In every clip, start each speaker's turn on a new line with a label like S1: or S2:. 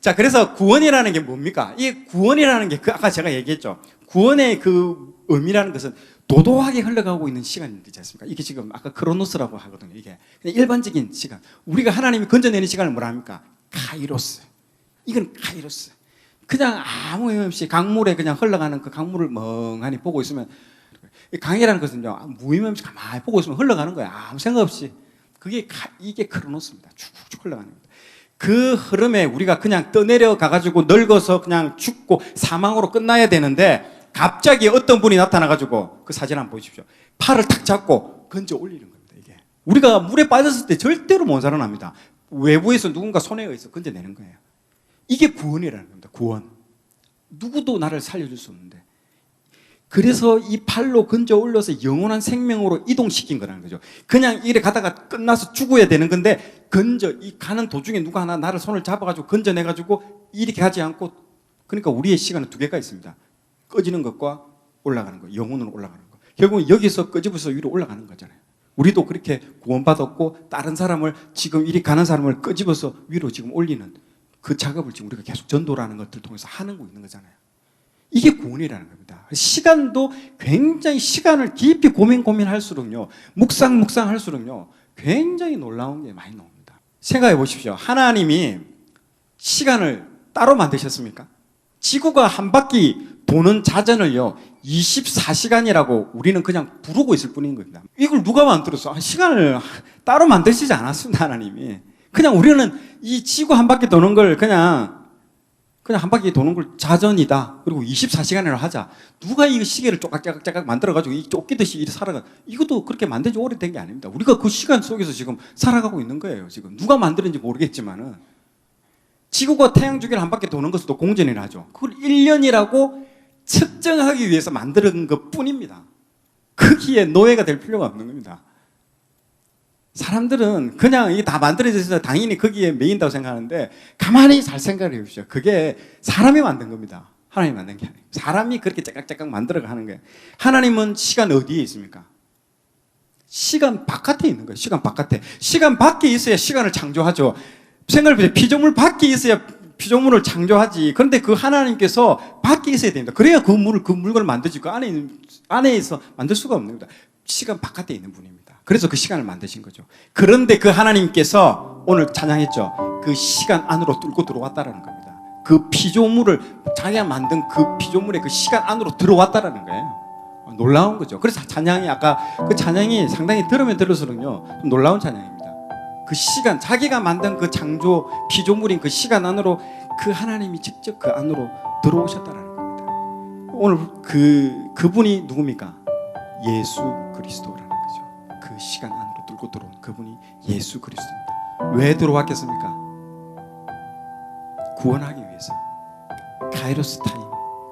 S1: 자, 그래서 구원이라는 게 뭡니까? 이 구원이라는 게 아까 제가 얘기했죠. 구원의 그 의미라는 것은 도도하게 흘러가고 있는 시간이지 않습니까? 이게 지금 아까 크로노스라고 하거든요. 이게 그냥 일반적인 시간. 우리가 하나님이 건져내는 시간을 뭐라 합니까? 카이로스. 이건 카이로스. 그냥 아무 의미 없이 강물에 그냥 흘러가는 그 강물을 멍하니 보고 있으면, 강이라는 것은요, 무의미 없이 가만히 보고 있으면 흘러가는 거예요. 아무 생각 없이. 이게 크로노스입니다. 쭉쭉 흘러가는 겁니다. 그 흐름에 우리가 그냥 떠내려 가가지고 늙어서 그냥 죽고 사망으로 끝나야 되는데, 갑자기 어떤 분이 나타나가지고, 그 사진 한번 보십시오. 팔을 탁 잡고 건져 올리는 겁니다, 이게. 우리가 물에 빠졌을 때 절대로 못 살아납니다. 외부에서 누군가 손에 의해서 건져내는 거예요. 이게 구원이라는 겁니다, 구원. 누구도 나를 살려줄 수 없는데. 그래서 이 팔로 건져 올려서 영원한 생명으로 이동시킨 거라는 거죠. 그냥 이래 가다가 끝나서 죽어야 되는 건데, 이 가는 도중에 누가 하나 나를 손을 잡아가지고 건져내가지고 이렇게 가지 않고, 그러니까 우리의 시간은 두 개가 있습니다. 꺼지는 것과 올라가는 거, 영혼으로 올라가는 거. 결국은 여기서 끄집어서 위로 올라가는 거잖아요. 우리도 그렇게 구원받았고, 다른 사람을, 지금 이리 가는 사람을 끄집어서 위로 지금 올리는 그 작업을 지금 우리가 계속 전도라는 것들을 통해서 하는 거 있는 거잖아요. 이게 구원이라는 겁니다. 시간도 굉장히, 시간을 깊이 고민할수록요, 묵상할수록요, 굉장히 놀라운 게 많이 나옵니다. 생각해 보십시오. 하나님이 시간을 따로 만드셨습니까? 지구가 한 바퀴 도는 자전을요, 24시간이라고 우리는 그냥 부르고 있을 뿐인 겁니다. 이걸 누가 만들었어? 시간을 따로 만드시지 않았습니다, 하나님이. 그냥 우리는 이 지구 한 바퀴 도는 걸 그냥 한 바퀴 도는 걸 자전이다. 그리고 24시간이라 하자. 누가 이 시계를 쪼깍쪼깍 만들어가지고 이 쫓기듯이 이렇게 살아가. 이것도 그렇게 만든 지 오래된 게 아닙니다. 우리가 그 시간 속에서 지금 살아가고 있는 거예요, 지금. 누가 만드는지 모르겠지만은. 지구가 태양 주기를 한 바퀴 도는 것도 공전이라 하죠. 그걸 1년이라고 측정하기 위해서 만든 것 뿐입니다. 거기에 노예가 될 필요가 없는 겁니다. 사람들은 그냥 이게 다 만들어져서 당연히 거기에 매인다고 생각하는데, 가만히 잘 생각을 해보십시오. 그게 사람이 만든 겁니다. 하나님이 만든 게 아니에요. 사람이 그렇게 째깍째깍 만들어가는 거예요. 하나님은 시간 어디에 있습니까? 시간 바깥에 있는 거예요. 시간 바깥에. 시간 밖에 있어야 시간을 창조하죠. 생각해보세요. 피조물 밖에 있어야 피조물을 창조하지. 그런데 그 하나님께서 밖에 있어야 됩니다. 그래야 그 물건을 만들지. 그 안에서 만들 수가 없는 겁니다. 시간 바깥에 있는 분입니다. 그래서 그 시간을 만드신 거죠. 그런데 그 하나님께서 오늘 찬양했죠. 그 시간 안으로 뚫고 들어왔다라는 겁니다. 그 피조물을, 자기가 만든 그 피조물의 그 시간 안으로 들어왔다라는 거예요. 놀라운 거죠. 그래서 찬양이, 아까 그 찬양이 상당히 들으면 들을수록요, 놀라운 찬양입니다. 그 시간, 자기가 만든 그 창조 피조물인 그 시간 안으로 그 하나님이 직접 그 안으로 들어오셨다라는 겁니다. 오늘 그분이 누굽니까? 예수 그리스도라는 거죠. 그 시간 안으로 뚫고 들어온 그분이 예수 그리스도입니다. 왜 들어왔겠습니까? 구원하기 위해서. 카이로스 타임.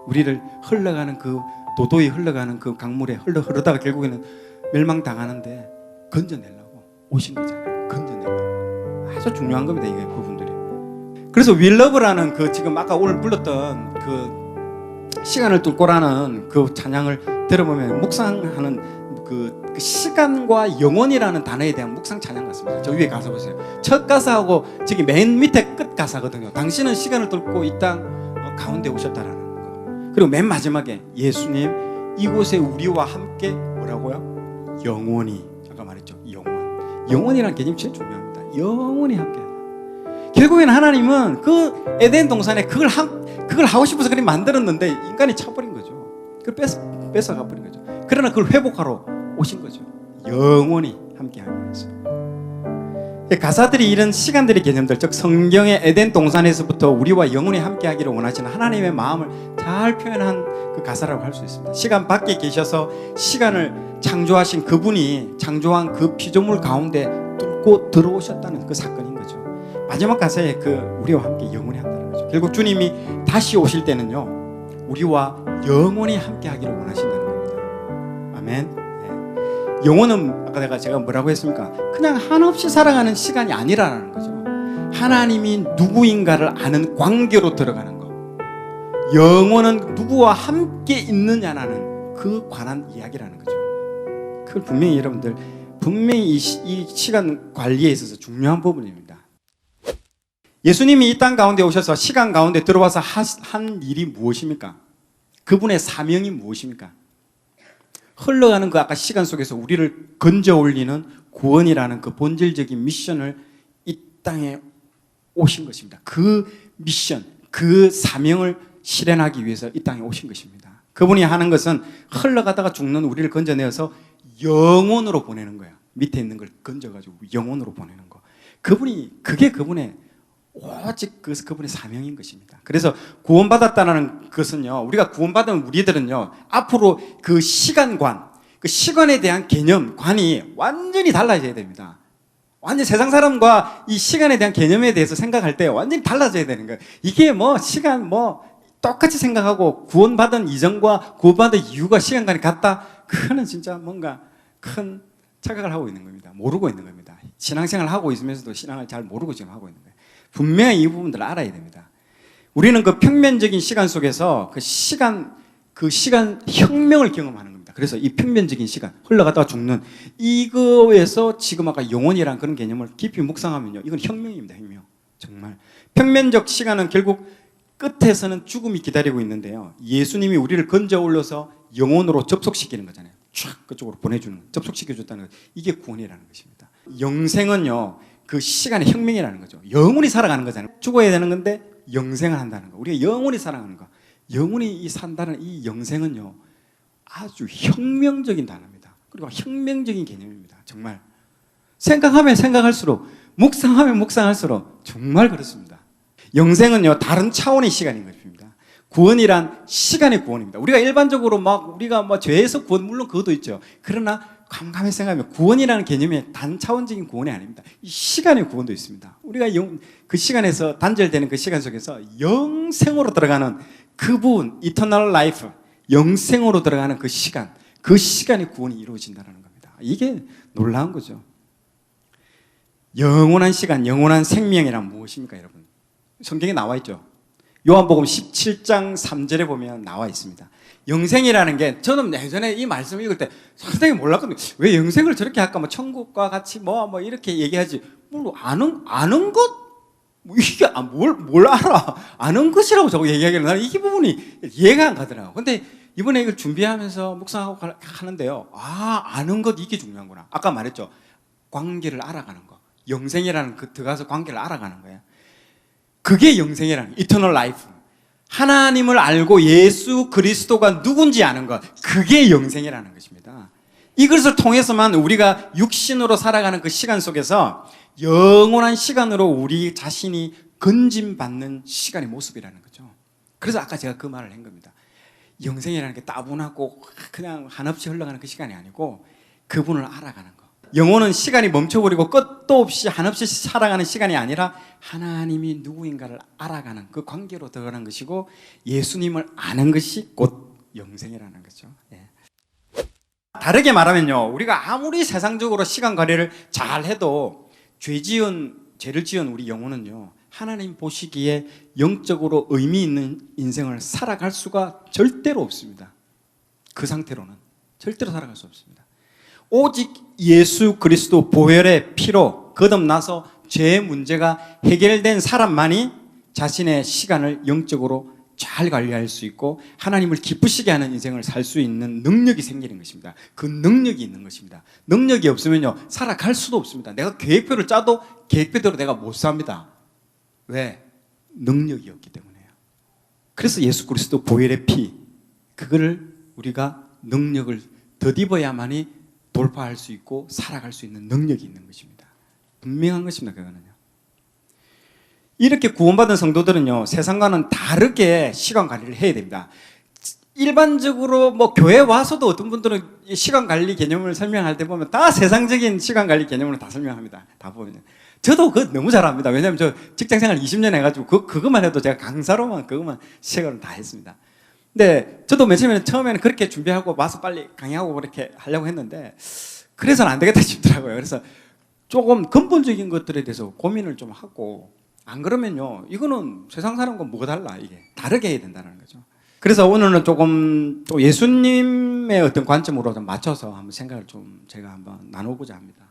S1: 우리를 흘러가는 도도히 흘러가는 그 강물에 흐르다가 결국에는 멸망당하는데 건져내려고 오신 거잖아요. 건져내려고. 아주 중요한 겁니다, 이게 부분들이. 그래서 윌러브라는 지금 아까 오늘 불렀던 시간을 뚫고라는 그 찬양을 들어보면 묵상하는 그 시간과 영원이라는 단어에 대한 묵상 찬양 같습니다. 저 위에 가사 보세요. 첫 가사하고 저기 맨 밑에 끝 가사거든요. 당신은 시간을 뚫고 이 땅 가운데 오셨다라는 거. 그리고 맨 마지막에 예수님 이곳에 우리와 함께 뭐라고요? 영원히. 아까 말했죠. 영원이라는 개념이 제일 중요합니다. 영원히 함께. 결국에는 하나님은 그 에덴 동산에 그걸 하고 싶어서 그렇게 만들었는데 인간이 차버린 거죠. 그걸 뺏어가 버린 거죠. 그러나 그걸 회복하러 오신 거죠. 영원히 함께하기 위해서. 가사들이 이런 시간들의 개념들, 즉 성경의 에덴 동산에서부터 우리와 영원히 함께하기를 원하시는 하나님의 마음을 잘 표현한 그 가사라고 할 수 있습니다. 시간 밖에 계셔서 시간을 창조하신 그분이 창조한 그 피조물 가운데 뚫고 들어오셨다는 그 사건인 거죠. 마지막 가사에 우리와 함께 영원히 한다는 거죠. 결국 주님이 다시 오실 때는요, 우리와 영원히 함께하기를 원하신다는 겁니다. 아멘. 영혼은 아까 제가 뭐라고 했습니까? 그냥 한없이 살아가는 시간이 아니라는 거죠. 하나님이 누구인가를 아는 관계로 들어가는 거. 영혼은 누구와 함께 있느냐라는 그 관한 이야기라는 거죠. 그걸 분명히 여러분들 이 시간 관리에 있어서 중요한 부분입니다. 예수님이 이 땅 가운데 오셔서 시간 가운데 들어와서 한 일이 무엇입니까? 그분의 사명이 무엇입니까? 흘러가는 그 아까 시간 속에서 우리를 건져 올리는 구원이라는 그 본질적인 미션을 이 땅에 오신 것입니다. 그 미션, 그 사명을 실현하기 위해서 이 땅에 오신 것입니다. 그분이 하는 것은 흘러가다가 죽는 우리를 건져내어서 영혼으로 보내는 거야. 밑에 있는 걸 건져가지고 영혼으로 보내는 거. 그게 그분의 오직 그분의 사명인 것입니다. 그래서 구원받았다는 것은요, 우리가 구원받은 우리들은요, 앞으로 그 시간관, 그 시간에 대한 관이 완전히 달라져야 됩니다. 완전 세상 사람과 이 시간에 대한 개념에 대해서 생각할 때 완전히 달라져야 되는 거예요. 이게 시간 똑같이 생각하고 구원받은 이전과 구원받은 이후가 시간관이 같다? 그거는 진짜 뭔가 큰 착각을 하고 있는 겁니다. 모르고 있는 겁니다. 신앙생활을 하고 있으면서도 신앙을 잘 모르고 지금 하고 있는 거예요. 분명히 이 부분들을 알아야 됩니다. 우리는 그 평면적인 시간 속에서 그 시간 혁명을 경험하는 겁니다. 그래서 이 평면적인 시간, 흘러가다가 죽는 이거에서 지금 아까 영혼이란 그런 개념을 깊이 묵상하면요, 이건 혁명입니다. 혁명. 정말 평면적 시간은 결국 끝에서는 죽음이 기다리고 있는데요, 예수님이 우리를 건져 올려서 영혼으로 접속시키는 거잖아요. 쫙 그쪽으로 보내주는, 접속시켜줬다는 것, 이게 구원이라는 것입니다. 영생은요, 그 시간의 혁명이라는 거죠. 영원히 살아가는 거잖아요. 죽어야 되는 건데 영생을 한다는 거. 우리가 영원히 살아가는 거. 영원히 산다는 이 영생은요, 아주 혁명적인 단어입니다. 그리고 혁명적인 개념입니다. 정말 생각하면 생각할수록, 묵상하면 묵상할수록 정말 그렇습니다. 영생은요, 다른 차원의 시간인 것입니다. 구원이란 시간의 구원입니다. 우리가 일반적으로 우리가 죄에서 구원, 물론 그것도 있죠. 그러나 깜깜히 생각하면 구원이라는 개념이 단차원적인 구원이 아닙니다. 이 시간의 구원도 있습니다. 우리가 그 시간에서 단절되는 그 시간 속에서 영생으로 들어가는 그 부분, 이터널 라이프, 영생으로 들어가는 그 시간의 구원이 이루어진다는 겁니다. 이게 놀라운 거죠. 영원한 시간, 영원한 생명이란 무엇입니까, 여러분? 성경에 나와 있죠. 요한복음 17장 3절에 보면 나와 있습니다. 영생이라는 게, 저는 예전에 이 말씀을 읽을 때 상당히 몰랐거든요. 왜 영생을 저렇게 할까? 천국과 같이 이렇게 얘기하지. 아는 것? 이게 뭘 알아? 아는 것이라고 저거 얘기하기는 나는 이 부분이 이해가 안 가더라고요. 근데 이번에 이걸 준비하면서 묵상하고 하는데요, 아는 것, 이게 중요한구나. 아까 말했죠. 관계를 알아가는 거. 영생이라는 들어가서 관계를 알아가는 거예요. 그게 영생이라는, 이터널 라이프. 하나님을 알고 예수 그리스도가 누군지 아는 것, 그게 영생이라는 것입니다. 이것을 통해서만 우리가 육신으로 살아가는 그 시간 속에서 영원한 시간으로 우리 자신이 건짐받는 시간의 모습이라는 거죠. 그래서 아까 제가 그 말을 한 겁니다. 영생이라는 게 따분하고 그냥 한없이 흘러가는 그 시간이 아니고 그분을 알아가는 거. 영혼은 시간이 멈춰버리고 끝도 없이 한없이 살아가는 시간이 아니라 하나님이 누구인가를 알아가는 그 관계로 들어가는 것이고, 예수님을 아는 것이 곧 영생이라는 거죠. 예. 다르게 말하면요, 우리가 아무리 세상적으로 시간 관리를 잘 해도 죄를 지은 우리 영혼은요, 하나님 보시기에 영적으로 의미 있는 인생을 살아갈 수가 절대로 없습니다. 그 상태로는 절대로 살아갈 수 없습니다. 오직 예수 그리스도 보혈의 피로 거듭나서 죄의 문제가 해결된 사람만이 자신의 시간을 영적으로 잘 관리할 수 있고 하나님을 기쁘시게 하는 인생을 살 수 있는 능력이 생기는 것입니다. 그 능력이 있는 것입니다. 능력이 없으면요, 살아갈 수도 없습니다. 내가 계획표를 짜도 계획표대로 내가 못 삽니다. 왜? 능력이 없기 때문에요. 그래서 예수 그리스도 보혈의 피, 그거를 우리가 능력을 덧입어야만이 돌파할 수 있고 살아갈 수 있는 능력이 있는 것입니다. 분명한 것입니다. 그거는요. 이렇게 구원받은 성도들은요, 세상과는 다르게 시간 관리를 해야 됩니다. 일반적으로 교회 와서도 어떤 분들은 시간 관리 개념을 설명할 때 보면 다 세상적인 시간 관리 개념으로 다 설명합니다. 다 보면. 저도 그거 너무 잘합니다. 왜냐하면 저 직장 생활 20년 해가지고 그것만 해도 제가 강사로만 그것만 시간을 다 했습니다. 근데 저도 맨 처음에는 그렇게 준비하고 와서 빨리 강의하고 그렇게 하려고 했는데 그래서는 안 되겠다 싶더라고요. 그래서 조금 근본적인 것들에 대해서 고민을 좀 하고, 안 그러면요, 이거는 세상 사람과 뭐가 달라, 이게 다르게 해야 된다는 거죠. 그래서 오늘은 조금 또 예수님의 어떤 관점으로 좀 맞춰서 한번 생각을 좀 제가 한번 나눠보자 합니다.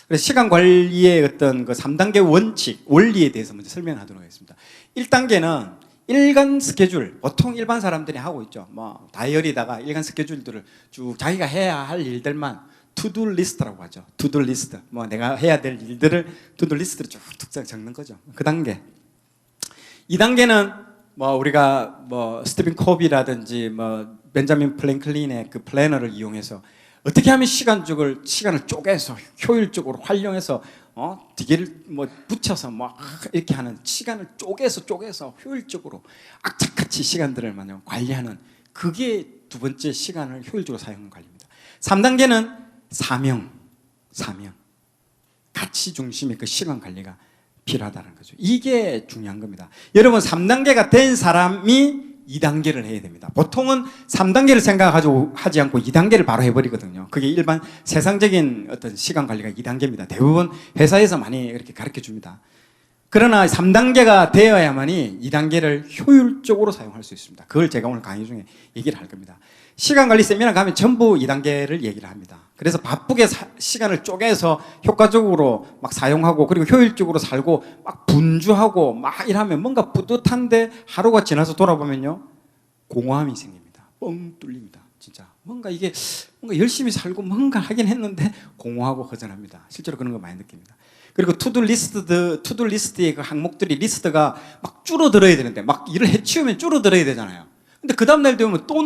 S1: 그래서 시간 관리의 어떤 그 3단계 원칙, 원리에 대해서 먼저 설명하도록 하겠습니다. 1단계는 일간 스케줄, 보통 일반 사람들이 하고 있죠. 뭐 다이어리다가 일간 스케줄들을 쭉 자기가 해야 할 일들만 투두 리스트라고 하죠. 투두 리스트. 뭐 내가 해야 될 일들을 투두 리스트로 쭉쭉 적는 거죠. 그 단계. 2단계는 뭐 우리가 뭐 스티븐 코비라든지 뭐 벤자민 프랭클린의 그 플래너를 이용해서 어떻게 하면 시간을 쪼개서 효율적으로 활용해서 기계를 뭐 붙여서 뭐 이렇게 하는 시간을 쪼개서 효율적으로 악착같이 시간들을 마냥 관리하는 그게 두 번째 시간을 효율적으로 사용하는 관리입니다. 3단계는 사명 가치 중심의 그 시간 관리가 필요하다는 거죠. 이게 중요한 겁니다. 여러분 3단계가 된 사람이 2단계를 해야 됩니다. 보통은 3단계를 생각하지 않고 2단계를 바로 해버리거든요. 그게 일반 세상적인 어떤 시간 관리가 2단계입니다. 대부분 회사에서 많이 이렇게 가르쳐 줍니다. 그러나 3단계가 되어야만이 2단계를 효율적으로 사용할 수 있습니다. 그걸 제가 오늘 강의 중에 얘기를 할 겁니다. 시간 관리 세미나 가면 전부 2단계를 얘기를 합니다. 그래서 바쁘게 시간을 쪼개서 효과적으로 막 사용하고 그리고 효율적으로 살고 막 분주하고 막 이러면 뭔가 뿌듯한데 하루가 지나서 돌아보면요 공허함이 생깁니다. 뻥 뚫립니다. 진짜 뭔가 열심히 살고 뭔가 하긴 했는데 공허하고 허전합니다. 실제로 그런 거 많이 느낍니다. 그리고 투두리스트의 그 항목들이 리스트가 막 줄어들어야 되는데 막 일을 해치우면 줄어들어야 되잖아요. 근데 그 다음날 되면 또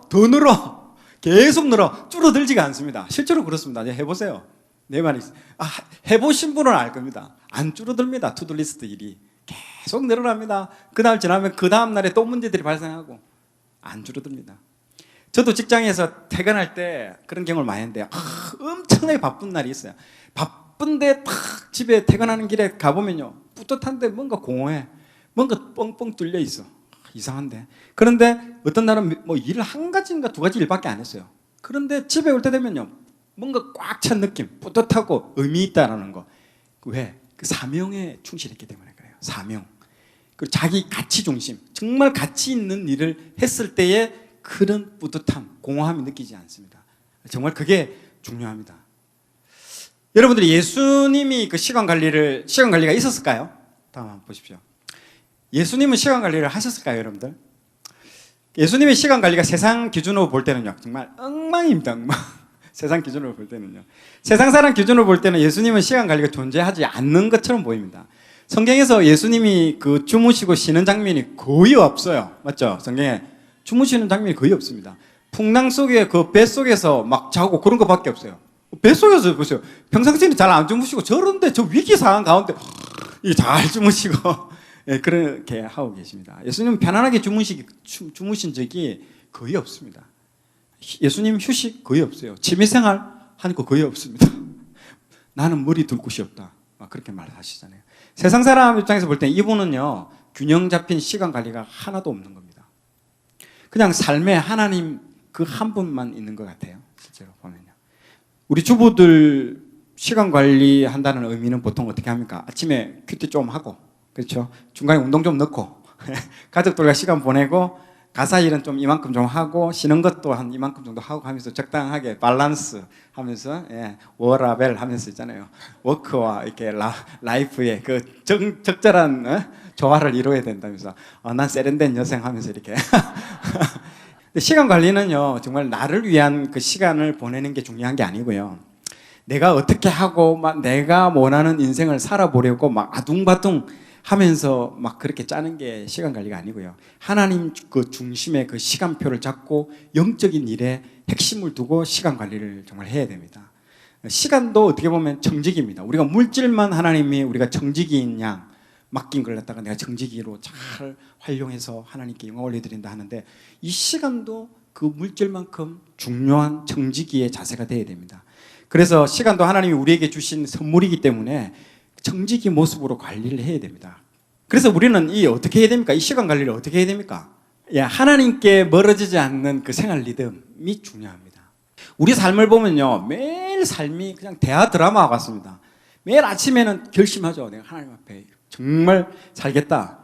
S1: 더 늘어. 계속 늘어. 줄어들지가 않습니다. 실제로 그렇습니다. 이제 해보세요. 내 말이 해보신 분은 알 겁니다. 안 줄어듭니다. 투두리스트 일이 계속 늘어납니다. 그 다음 지나면 그 다음 날에 또 문제들이 발생하고 안 줄어듭니다. 저도 직장에서 퇴근할 때 그런 경험을 많이 했는데 엄청나게 바쁜 날이 있어요. 바쁜데 딱 집에 퇴근하는 길에 가보면요 뿌듯한데 뭔가 공허해. 뭔가 뻥뻥 뚫려 있어. 이상한데. 그런데 어떤 날은 뭐 일을 한 가지인가 두 가지 일밖에 안 했어요. 그런데 집에 올 때 되면요 뭔가 꽉 찬 느낌, 뿌듯하고 의미 있다라는 거. 왜? 그 사명에 충실했기 때문에 그래요. 사명. 그리고 자기 가치 중심, 정말 가치 있는 일을 했을 때의 그런 뿌듯함, 공허함이 느끼지 않습니다. 정말 그게 중요합니다. 여러분들이 예수님이 그 시간 관리가 있었을까요? 다음 한번 보십시오. 예수님은 시간 관리를 하셨을까요, 여러분들? 예수님의 시간 관리가 세상 기준으로 볼 때는요, 정말 엉망입니다, 엉망. 세상 기준으로 볼 때는요. 세상 사람 기준으로 볼 때는 예수님은 시간 관리가 존재하지 않는 것처럼 보입니다. 성경에서 예수님이 그 주무시고 쉬는 장면이 거의 없어요. 맞죠? 성경에 주무시는 장면이 거의 없습니다. 풍랑 속에 그 뱃속에서 막 자고 그런 것밖에 없어요. 뱃속에서 보세요. 평상시에는 잘 안 주무시고 저런데 저 위기 상황 가운데 잘 주무시고 그렇게 하고 계십니다. 예수님은 편안하게 주무신 적이 거의 없습니다. 예수님 휴식 거의 없어요. 취미생활 하는 거 거의 없습니다. 나는 머리 둘 곳이 없다. 그렇게 말하시잖아요. 세상 사람 입장에서 볼 때 이분은요 균형 잡힌 시간 관리가 하나도 없는 겁니다. 그냥 삶에 하나님 그 한 분만 있는 것 같아요. 실제로 보면요. 우리 주부들 시간 관리한다는 의미는 보통 어떻게 합니까? 아침에 큐티 좀 하고 그렇죠. 중간에 운동 좀 넣고 가족들과 시간 보내고 가사 일은 좀 이만큼 좀 하고 쉬는 것도 한 이만큼 정도 하고 하면서 적당하게 밸런스 하면서 워라벨 하면서 있잖아요. 워크와 이렇게 라이프의 그 적절한 조화를 이루어야 된다면서 난 세련된 여생 하면서 이렇게 시간 관리는요 정말 나를 위한 그 시간을 보내는 게 중요한 게 아니고요. 내가 어떻게 하고 막 내가 원하는 인생을 살아보려고 막 아둥바둥 하면서 막 그렇게 짜는 게 시간 관리가 아니고요. 하나님 그 중심의 그 시간표를 잡고 영적인 일에 핵심을 두고 시간 관리를 정말 해야 됩니다. 시간도 어떻게 보면 정직입니다. 우리가 물질만 하나님이 우리가 정직인 양 맡긴 걸 갖다가 내가 정직이로 잘 활용해서 하나님께 영광 올려드린다 하는데 이 시간도 그 물질만큼 중요한 정직이의 자세가 돼야 됩니다. 그래서 시간도 하나님이 우리에게 주신 선물이기 때문에 정직이 모습으로 관리를 해야 됩니다. 그래서 우리는 어떻게 해야 됩니까? 이 시간 관리를 어떻게 해야 됩니까? 하나님께 멀어지지 않는 그 생활 리듬이 중요합니다. 우리 삶을 보면요, 매일 삶이 그냥 대하 드라마와 같습니다. 매일 아침에는 결심하죠. 내가 하나님 앞에 정말 살겠다.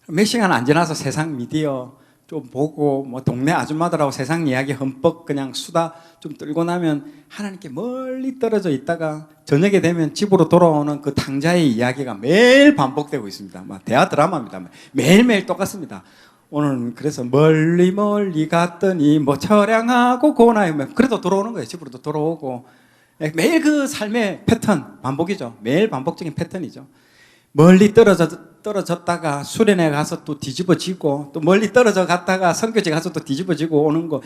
S1: 몇 시간 안 지나서 세상 미디어, 좀 보고 뭐 동네 아줌마들하고 세상 이야기 흠뻑 그냥 수다 좀 떨고 나면 하나님께 멀리 떨어져 있다가 저녁에 되면 집으로 돌아오는 그 탕자의 이야기가 매일 반복되고 있습니다. 막 대하 드라마입니다. 매일매일 똑같습니다. 오늘 그래서 멀리 멀리 갔더니 뭐 처량하고 고나요. 그래도 돌아오는 거예요. 집으로도 돌아오고 매일 그 삶의 패턴 반복이죠. 매일 반복적인 패턴이죠. 멀리 떨어졌다가 수련회 가서 또 뒤집어지고 또 멀리 떨어져 갔다가 선교지 가서 또 뒤집어지고 오는 거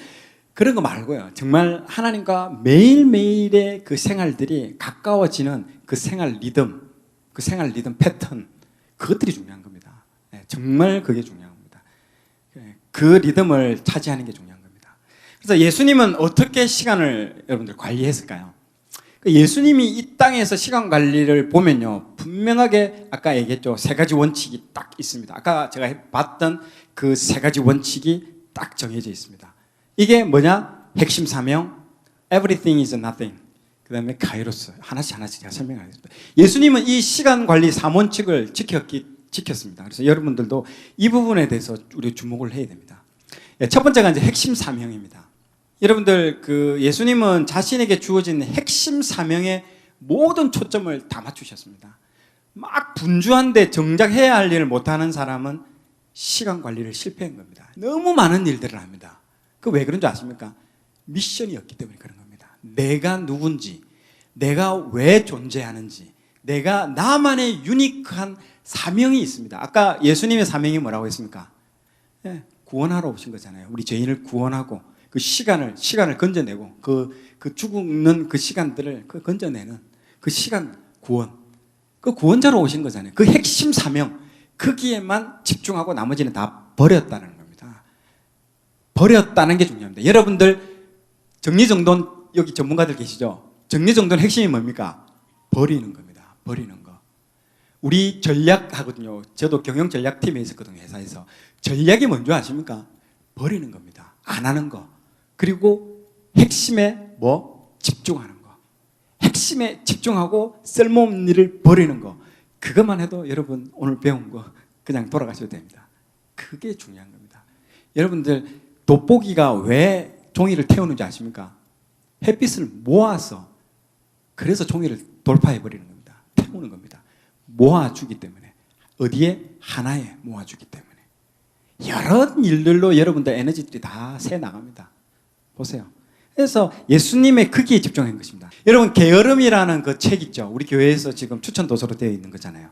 S1: 그런 거 말고요. 정말 하나님과 매일매일의 그 생활들이 가까워지는 그 생활 리듬 패턴 그것들이 중요한 겁니다. 정말 그게 중요한 겁니다. 그 리듬을 차지하는 게 중요한 겁니다. 그래서 예수님은 어떻게 시간을 여러분들 관리했을까요? 예수님이 이 땅에서 시간 관리를 보면요, 분명하게 아까 얘기했죠. 세 가지 원칙이 딱 있습니다. 아까 제가 봤던 그 세 가지 원칙이 딱 정해져 있습니다. 이게 뭐냐? 핵심 사명, everything is nothing. 그 다음에 카이로스. 하나씩 제가 설명하겠습니다. 예수님은 이 시간 관리 3원칙을 지켰습니다. 그래서 여러분들도 이 부분에 대해서 우리 주목을 해야 됩니다. 첫 번째가 이제 핵심 사명입니다. 여러분들 그 예수님은 자신에게 주어진 핵심 사명에 모든 초점을 다 맞추셨습니다. 막 분주한데 정작 해야 할 일을 못하는 사람은 시간 관리를 실패한 겁니다. 너무 많은 일들을 합니다. 그 왜 그런 줄 아십니까? 미션이 없기 때문에 그런 겁니다. 내가 누군지, 내가 왜 존재하는지, 내가 나만의 유니크한 사명이 있습니다. 아까 예수님의 사명이 뭐라고 했습니까? 구원하러 오신 거잖아요. 우리 죄인을 구원하고 그 시간을 건져내고 그 죽는 그 시간들을 건져내는 그 시간 구원. 그 구원자로 오신 거잖아요. 그 핵심 사명. 거기에만 집중하고 나머지는 다 버렸다는 겁니다. 버렸다는 게 중요합니다. 여러분들 정리정돈 여기 전문가들 계시죠? 정리정돈 핵심이 뭡니까? 버리는 겁니다. 버리는 거. 우리 전략하거든요. 저도 경영전략팀에 있었거든요. 회사에서. 전략이 뭔지 아십니까? 버리는 겁니다. 안 하는 거. 그리고 핵심에 집중하는 거. 핵심에 집중하고 쓸모없는 일을 버리는 거. 그것만 해도 여러분 오늘 배운 거 그냥 돌아가셔도 됩니다. 그게 중요한 겁니다. 여러분들 돋보기가 왜 종이를 태우는지 아십니까? 햇빛을 모아서 그래서 종이를 돌파해 버리는 겁니다. 태우는 겁니다. 모아주기 때문에. 어디에? 하나에 모아주기 때문에. 여러 일들로 여러분들 에너지들이 다 새 나갑니다. 보세요. 그래서 예수님의 크기에 집중한 것입니다. 여러분 게으름이라는 그 책 있죠. 우리 교회에서 지금 추천 도서로 되어 있는 거잖아요.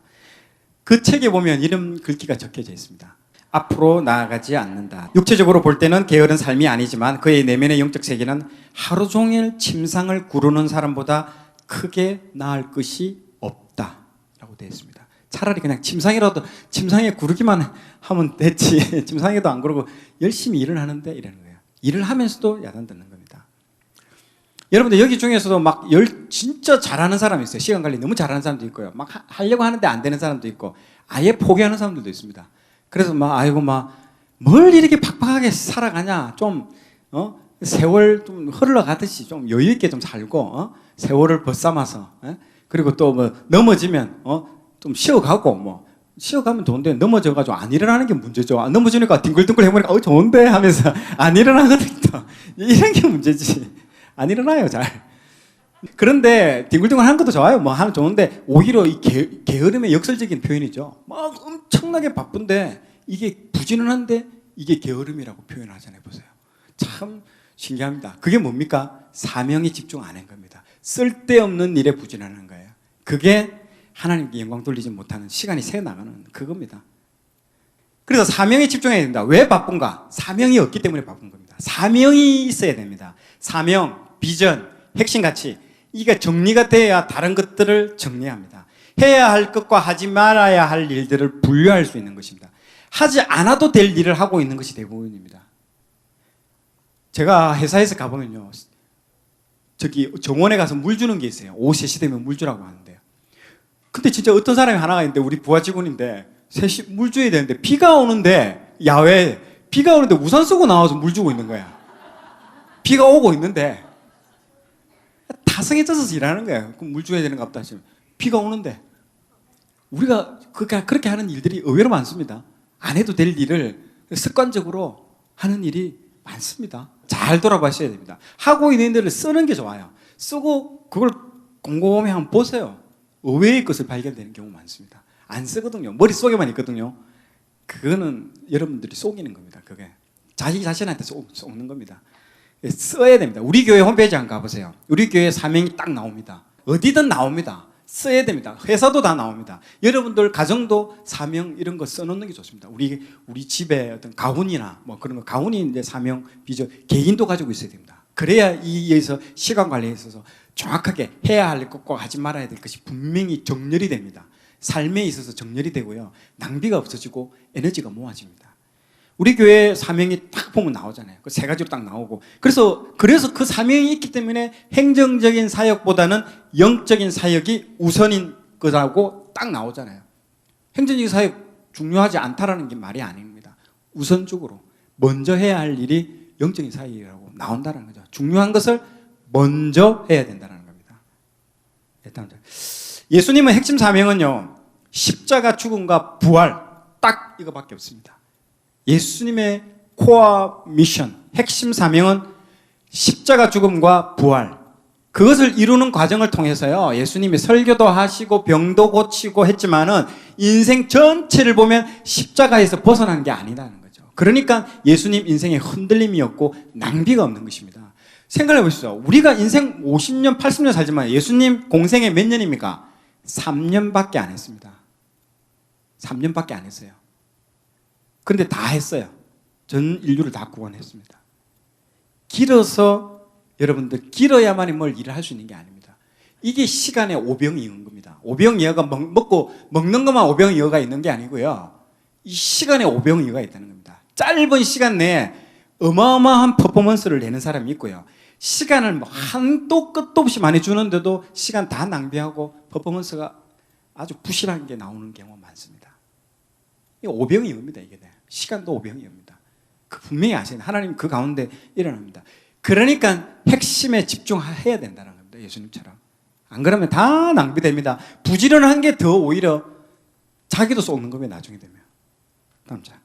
S1: 그 책에 보면 이름 글귀가 적혀져 있습니다. 앞으로 나아가지 않는다. 육체적으로 볼 때는 게으른 삶이 아니지만 그의 내면의 영적 세계는 하루 종일 침상을 구르는 사람보다 크게 나을 것이 없다라고 되어 있습니다. 차라리 그냥 침상에 구르기만 하면 됐지. 침상에도 안 구르고 열심히 일을 하는데 이러는 거예요. 일을 하면서도 야단 듣는 겁니다. 여러분들 여기 중에서도 막 진짜 잘하는 사람이 있어요. 시간 관리 너무 잘하는 사람도 있고요. 막 하려고 하는데 안 되는 사람도 있고 아예 포기하는 사람들도 있습니다. 그래서 뭘 이렇게 팍팍하게 살아가냐. 좀 세월 좀 흘러가듯이 좀 여유 있게 좀 살고 세월을 벗삼아서 그리고 또 넘어지면 좀 쉬어가고 쉬어가면 좋은데 넘어져가지고 안 일어나는 게 문제죠. 넘어지니까 뒹굴뒹굴 해보니까 좋은데 하면서 안 일어나거든요. 이런 게 문제지. 안 일어나요 잘. 그런데 뒹굴뒹굴 하는 것도 좋아요. 하면 좋은데 오히려 이 게으름의 역설적인 표현이죠. 막 엄청나게 바쁜데 이게 부지런한데 이게 게으름이라고 표현하잖아요. 보세요. 참 신기합니다. 그게 뭡니까? 사명에 집중 안 한 겁니다. 쓸데없는 일에 부지런한 거예요. 그게 하나님께 영광 돌리지 못하는 시간이 새 나가는 그겁니다. 그래서 사명에 집중해야 된다. 왜 바쁜가? 사명이 없기 때문에 바쁜 겁니다. 사명이 있어야 됩니다. 사명, 비전, 핵심 가치 이게 정리가 돼야 다른 것들을 정리합니다. 해야 할 것과 하지 말아야 할 일들을 분류할 수 있는 것입니다. 하지 않아도 될 일을 하고 있는 것이 대부분입니다. 제가 회사에서 가보면요, 저기 정원에 가서 물 주는 게 있어요. 오후 3시 되면 물 주라고 하는데요. 근데 진짜 어떤 사람이 하나가 있는데 우리 부하 직원인데 3시 물 줘야 되는데 비가 오는데 야외에 비가 오는데 우산 쓰고 나와서 물 주고 있는 거야. 비가 오고 있는데 타성에 젖어서 일하는 거예요. 그럼 물 줘야 되는 것 같다 싶으면 비가 오는데 우리가 그렇게 하는 일들이 의외로 많습니다. 안 해도 될 일을 습관적으로 하는 일이 많습니다. 잘 돌아보셔야 됩니다. 하고 있는 일을 쓰는 게 좋아요. 쓰고 그걸 곰곰이 한번 보세요. 의외의 것을 발견되는 경우 많습니다. 안 쓰거든요. 머릿속에만 있거든요. 그거는 여러분들이 속이는 겁니다. 그게 자기 자신한테 속는 겁니다. 써야 됩니다. 우리 교회 홈페이지 한번 가보세요. 우리 교회 사명이 딱 나옵니다. 어디든 나옵니다. 써야 됩니다. 회사도 다 나옵니다. 여러분들 가정도 사명 이런 거 써놓는 게 좋습니다. 우리 집에 어떤 가훈이나 뭐 그런 거, 가훈이 이제 사명, 비전, 개인도 가지고 있어야 됩니다. 그래야 이에서 시간 관리에 있어서 정확하게 해야 할 것과 하지 말아야 될 것이 분명히 정렬이 됩니다. 삶에 있어서 정렬이 되고요. 낭비가 없어지고 에너지가 모아집니다. 우리 교회 사명이 딱 보면 나오잖아요. 그 세 가지로 딱 나오고. 그래서 그 사명이 있기 때문에 행정적인 사역보다는 영적인 사역이 우선인 거라고 딱 나오잖아요. 행정적인 사역 중요하지 않다라는 게 말이 아닙니다. 우선적으로 먼저 해야 할 일이 영적인 사역이라고 나온다는 거죠. 중요한 것을 먼저 해야 된다는 겁니다. 일단 예수님의 핵심 사명은요, 십자가 죽음과 부활, 딱 이거밖에 없습니다. 예수님의 코어 미션, 핵심 사명은 십자가 죽음과 부활, 그것을 이루는 과정을 통해서요, 예수님이 설교도 하시고 병도 고치고 했지만은 인생 전체를 보면 십자가에서 벗어난 게 아니라는 거죠. 그러니까 예수님 인생에 흔들림이 없고 낭비가 없는 것입니다. 생각해 보시죠. 우리가 인생 50년, 80년 살지만 예수님 공생에 몇 년입니까? 3년밖에 안 했습니다. 3년밖에 안 했어요. 그런데 다 했어요. 전 인류를 다 구원했습니다. 길어서 여러분들 길어야만이 뭘 일을 할 수 있는 게 아닙니다. 이게 시간의 오병이어인 겁니다. 오병이어가 먹는 것만 오병이어가 있는 게 아니고요. 이 시간의 오병이어가 있다는 겁니다. 짧은 시간 내에 어마어마한 퍼포먼스를 내는 사람이 있고요. 시간을 뭐 한도 끝도 없이 많이 주는데도 시간 다 낭비하고 퍼포먼스가 아주 부실한 게 나오는 경우가 많습니다. 이 오병이어입니다. 이게 시간도 오병이어입니다. 그 분명히 아시는 하나님 그 가운데 일어납니다. 그러니까 핵심에 집중해야 된다는 겁니다. 예수님처럼. 안 그러면 다 낭비됩니다. 부지런한 게 더 오히려 자기도 쏘는 겁니다. 나중에 되면. 다음 장.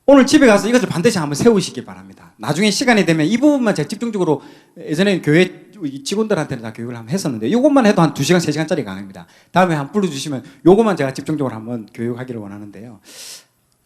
S1: 오늘 집에 가서 이것을 반드시 한번 세우시기 바랍니다. 나중에 시간이 되면 이 부분만 제가 집중적으로 예전에 교회 직원들한테는 다 교육을 한번 했었는데 이것만 해도 한 2시간, 3시간짜리 강의입니다. 다음에 한번 불러주시면 이것만 제가 집중적으로 한번 교육하기를 원하는데요.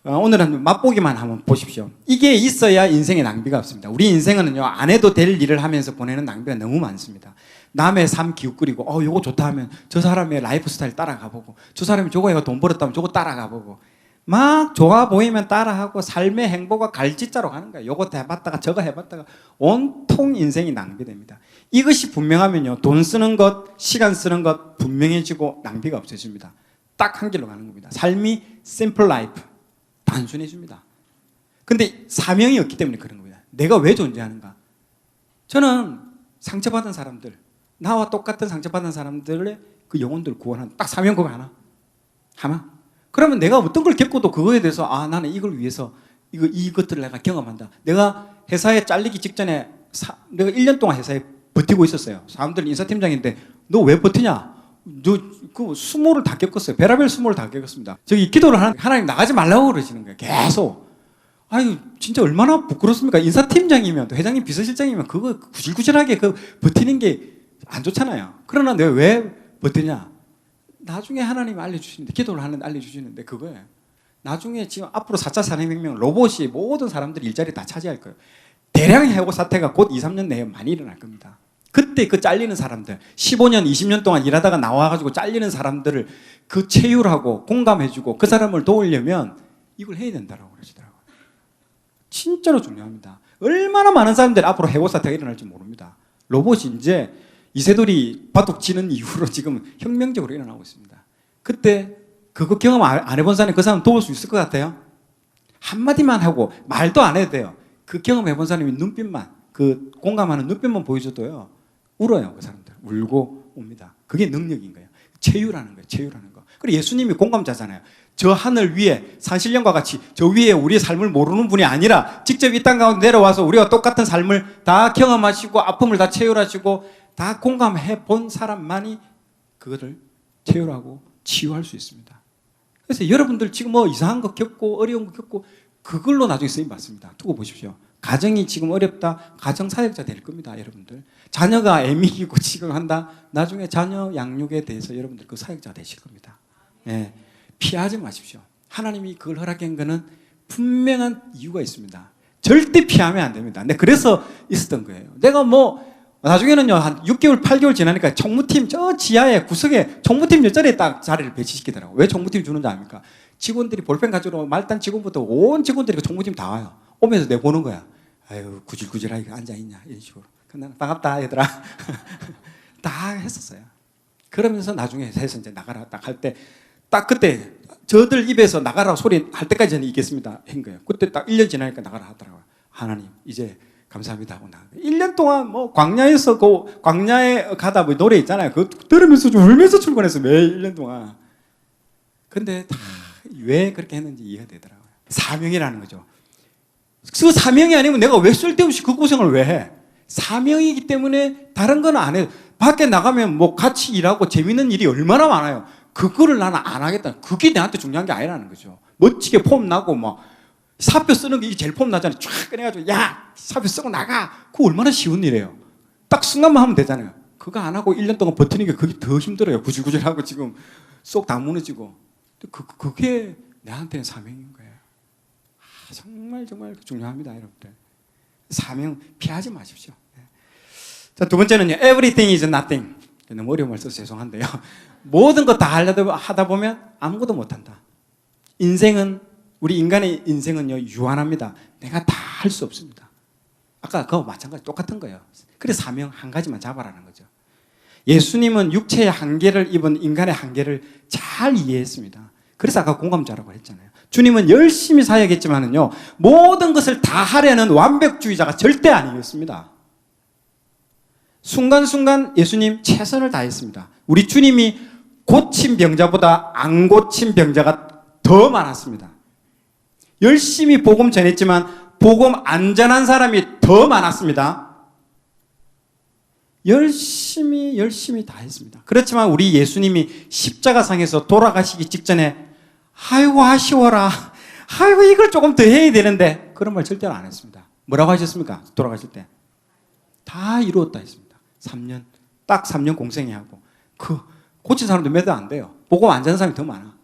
S1: 오늘은 맛보기만 한번 보십시오. 이게 있어야 인생에 낭비가 없습니다. 우리 인생은요, 안 해도 될 일을 하면서 보내는 낭비가 너무 많습니다. 남의 삶 기웃거리고 요거 좋다 하면 저 사람의 라이프 스타일 따라가 보고, 저 사람이 저거 해가 돈 벌었다면 저거 따라가 보고, 막 좋아 보이면 따라하고 삶의 행복과 갈짓자로 가는 거예요. 요거 해봤다가 저거 해봤다가 온통 인생이 낭비됩니다. 이것이 분명하면요, 돈 쓰는 것, 시간 쓰는 것 분명해지고 낭비가 없어집니다. 딱 한 길로 가는 겁니다. 삶이 simple life, 단순해집니다. 근데 사명이 없기 때문에 그런 겁니다. 내가 왜 존재하는가? 저는 상처받은 사람들, 나와 똑같은 상처받은 사람들의 그 영혼들을 구원하는 딱 사명 그거 하나. 그러면 내가 어떤 걸 겪어도 그거에 대해서 나는 이걸 위해서 이것들을 내가 경험한다. 내가 회사에 잘리기 직전에 내가 1년 동안 회사에 버티고 있었어요. 사람들이 인사팀장인데 너 왜 버티냐? 그 수모를 다 겪었어요. 별의별 수모를 다 겪었습니다. 저기 기도를 하나님 나가지 말라고 그러시는 거예요. 계속. 아유 진짜 얼마나 부끄럽습니까? 인사팀장이면 또 회장님 비서실장이면 그거 구질구질하게 버티는 게 안 좋잖아요. 그러나 내가 왜 버티냐? 나중에 하나님이 알려주시는데, 기도를 하는데 알려주시는데 그거예요. 나중에 지금 앞으로 4차 산업혁명 로봇이 모든 사람들이 일자리 다 차지할 거예요. 대량 해고 사태가 곧 2, 3년 내에 많이 일어날 겁니다. 그때 그 잘리는 사람들, 15년, 20년 동안 일하다가 나와가지고 잘리는 사람들을 그 체휼하고 공감해주고 그 사람을 도우려면 이걸 해야 된다고 그러시더라고요. 진짜로 중요합니다. 얼마나 많은 사람들이 앞으로 해고 사태가 일어날지 모릅니다. 로봇이 이제 이세돌이 바둑 치는 이후로 지금 혁명적으로 일어나고 있습니다. 그때 그거 경험 안 해본 사람이 그 사람 도울 수 있을 것 같아요? 한마디만 하고 말도 안 해도 돼요. 그 경험 해본 사람이 눈빛만, 그 공감하는 눈빛만 보여줘도요, 울어요. 그 사람들. 울고 옵니다. 그게 능력인 거예요. 체유라는 거예요. 체유라는 거. 그리고 예수님이 공감자잖아요. 저 하늘 위에 산신령과 같이 저 위에 우리의 삶을 모르는 분이 아니라 직접 이 땅 가운데 내려와서 우리가 똑같은 삶을 다 경험하시고 아픔을 다 체휼하시고 다 공감해 본 사람만이 그거를 체휼하고 치유할 수 있습니다. 그래서 여러분들 지금 뭐 이상한 거 겪고 어려운 거 겪고 그걸로 나중에 쓰임 받습니다. 두고 보십시오. 가정이 지금 어렵다. 가정 사역자 될 겁니다, 여러분들. 자녀가 애미기고 지금 한다. 나중에 자녀 양육에 대해서 여러분들 그 사역자 되실 겁니다. 예, 피하지 마십시오. 하나님이 그걸 허락한 거는 분명한 이유가 있습니다. 절대 피하면 안 됩니다. 근데 그래서 있었던 거예요. 내가 나중에는요, 한 6개월, 8개월 지나니까 총무팀 저 지하에 구석에 총무팀 옆자리에 딱 자리를 배치시키더라고요. 왜 총무팀 주는지 압니까? 직원들이 볼펜 가지고 말단 직원부터 온 직원들이 그 총무팀 다 와요. 오면서 내 보는 거야. 아유, 구질구질하게 앉아있냐. 이런 식으로. 나는 반갑다, 얘들아. 다 했었어요. 그러면서 나중에 해서 이제 나가라 딱 할 때, 딱 그때 저들 입에서 나가라고 소리 할 때까지 저는 있겠습니다. 한 거예요. 그때 딱 1년 지나니까 나가라 하더라고요. 하나님, 이제 감사합니다 하고 나가. 1년 동안 광야에서 광야에 가다 노래 있잖아요. 그거 들으면서 좀 울면서 출근했어. 매일 1년 동안. 근데 다 왜 그렇게 했는지 이해가 되더라고요. 사명이라는 거죠. 그 사명이 아니면 내가 왜 쓸데없이 그 고생을 왜 해? 사명이기 때문에 다른 건 안 해요. 밖에 나가면 같이 일하고 재밌는 일이 얼마나 많아요. 그거를 나는 안 하겠다. 그게 나한테 중요한 게 아니라는 거죠. 멋지게 폼 나고 사표 쓰는 게 이게 제일 폼 나잖아요. 쫙 꺼내가지고 야 사표 쓰고 나가. 그거 얼마나 쉬운 일이에요. 딱 순간만 하면 되잖아요. 그거 안 하고 1년 동안 버티는 게 그게 더 힘들어요. 구질구질하고 지금 쏙 다 무너지고. 그게 나한테는 사명인 거예요. 정말 중요합니다, 여러분들. 사명 피하지 마십시오. 자, 두 번째는요, everything is nothing. 너무 어려운 말 써서 죄송한데요. 모든 거 다 하다 보면 아무것도 못한다. 우리 인간의 인생은요, 유한합니다. 내가 다 할 수 없습니다. 아까 그거 마찬가지 똑같은 거예요. 그래서 사명 한 가지만 잡아라는 거죠. 예수님은 육체의 한계를 입은 인간의 한계를 잘 이해했습니다. 그래서 아까 공감자라고 했잖아요. 주님은 열심히 사역했지만은요, 모든 것을 다 하려는 완벽주의자가 절대 아니었습니다. 순간순간 예수님 최선을 다했습니다. 우리 주님이 고친 병자보다 안 고친 병자가 더 많았습니다. 열심히 복음 전했지만 복음 안 전한 사람이 더 많았습니다. 열심히 다 했습니다. 그렇지만 우리 예수님이 십자가상에서 돌아가시기 직전에 아이고 아쉬워라. 아이고 이걸 조금 더 해야 되는데 그런 말 절대로 안 했습니다. 뭐라고 하셨습니까? 돌아가실 때. 다 이루었다 했습니다. 3년. 딱 3년 공생해 하고. 고친 사람도 몇 안 돼요. 복음 안 전한 사람이 더 많아.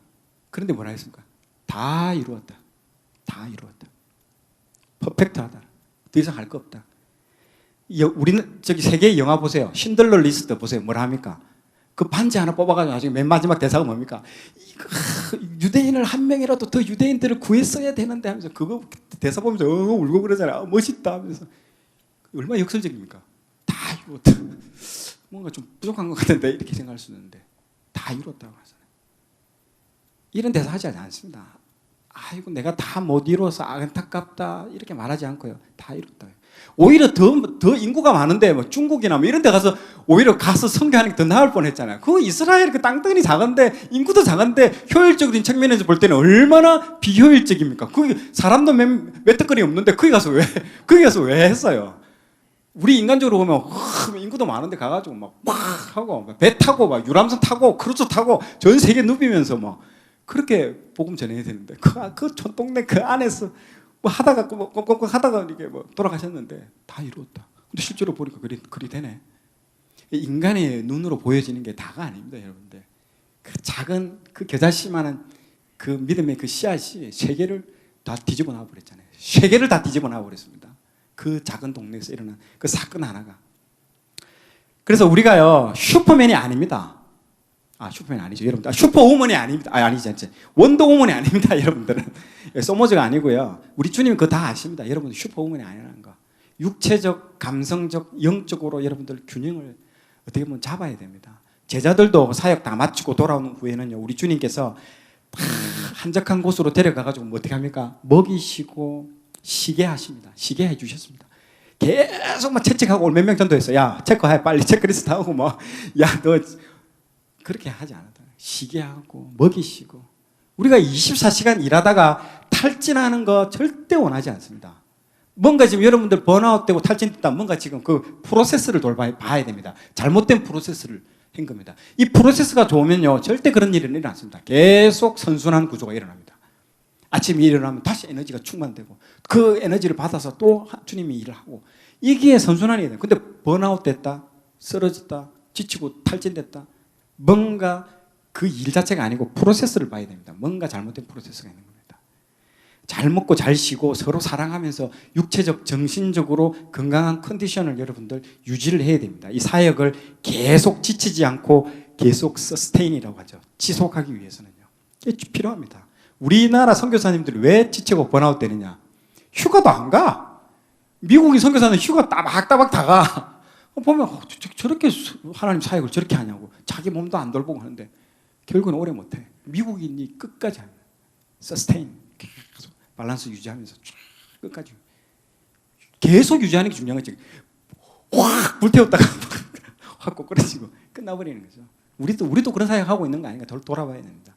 S1: 그런데 뭐라 했습니까? 다 이루었다. 다 이루었다. 퍼펙트하다. 더 이상 할 거 없다. 우리는 세계의 영화 보세요. 신들러 리스트 보세요. 뭐라 합니까? 그 반지 하나 뽑아가지고 나중에 맨 마지막 대사가 뭡니까? 유대인을 한 명이라도 더 유대인들을 구했어야 되는데 하면서 그거 대사 보면서 울고 그러잖아요. 멋있다 하면서. 얼마나 역설적입니까? 다 이루었다. 뭔가 좀 부족한 것 같은데 이렇게 생각할 수 있는데 다 이루었다고 하잖아요. 이런 대사 하지 않습니다. 아이고 내가 다 못 이루어서 안타깝다 이렇게 말하지 않고요. 다 이뤘다. 오히려 더 인구가 많은데 중국이나 이런 데 가서 오히려 가서 선교하는 게 더 나을 뻔했잖아요. 그 이스라엘 그 땅덩이 작은데 인구도 작은데 효율적인 측면에서 볼 때는 얼마나 비효율적입니까? 거기 사람도 몇 덕거리 없는데 거기 가서 왜 했어요? 우리 인간적으로 보면 인구도 많은데 가가지고 막 하고 배 타고 유람선 타고 크루즈 타고 전 세계 누비면서 그렇게 복음 전해야 되는데 그 촌동네 그 안에서 하다가 이렇게 돌아가셨는데 다 이루었다. 근데 실제로 보니까 그리 되네. 인간의 눈으로 보여지는 게 다가 아닙니다, 여러분들. 그 작은 그 겨자씨만한 그 믿음의 그 씨앗이 세계를 다 뒤집어 놔버렸잖아요. 세계를 다 뒤집어 놔버렸습니다. 그 작은 동네에서 일어난 그 사건 하나가. 그래서 우리가요 슈퍼맨이 아닙니다. 슈퍼맨 아니죠, 여러분들. 슈퍼우먼이 아닙니다. 아니지. 원더우먼이 아닙니다, 여러분들은. 소모즈가 아니고요. 우리 주님은 그거 다 아십니다. 여러분 슈퍼우먼이 아니라는 거. 육체적, 감성적, 영적으로 여러분들 균형을 어떻게 보면 잡아야 됩니다. 제자들도 사역 다 마치고 돌아오는 후에는요, 우리 주님께서 한적한 곳으로 데려가가지고 어떻게 합니까? 먹이시고 쉬게 하십니다. 쉬게 해주셨습니다. 계속 채찍하고 몇 명 전도했어요. 야, 체크해, 빨리 체크리스트 하고 야, 너 그렇게 하지 않았다. 쉬게 하고 먹이시고. 우리가 24시간 일하다가 탈진하는 거 절대 원하지 않습니다. 뭔가 지금 여러분들 번아웃되고 탈진됐다. 뭔가 지금 그 프로세스를 봐야 됩니다. 잘못된 프로세스를 한 겁니다. 이 프로세스가 좋으면요 절대 그런 일은 일어나지 않습니다. 계속 선순환 구조가 일어납니다. 아침에 일어나면 다시 에너지가 충만되고 그 에너지를 받아서 또 주님이 일을 하고 이게 선순환이에요. 근데 번아웃 됐다, 쓰러졌다, 지치고 탈진됐다. 뭔가 그 일 자체가 아니고 프로세스를 봐야 됩니다. 뭔가 잘못된 프로세스가 있는 겁니다. 잘 먹고 잘 쉬고 서로 사랑하면서 육체적, 정신적으로 건강한 컨디션을 여러분들 유지를 해야 됩니다. 이 사역을 계속 지치지 않고 계속 서스테인이라고 하죠. 지속하기 위해서는요. 이게 필요합니다. 우리나라 선교사님들이 왜 지치고 번아웃 되느냐? 휴가도 안 가. 미국인 선교사는 휴가 따박따박 다 가. 보면 저렇게 하나님 사역을 저렇게 하냐고. 자기 몸도 안 돌보고 하는데 결국은 오래 못해. 미국인이 끝까지 합니다. 서스테인. 계속 밸런스 유지하면서 끝까지. 계속 유지하는 게 중요한 거지. 확 불태웠다가 확 꼬꾸라지고 끝나버리는 거죠. 우리도 그런 사역하고 있는 거 아닌가 돌아봐야 됩니다.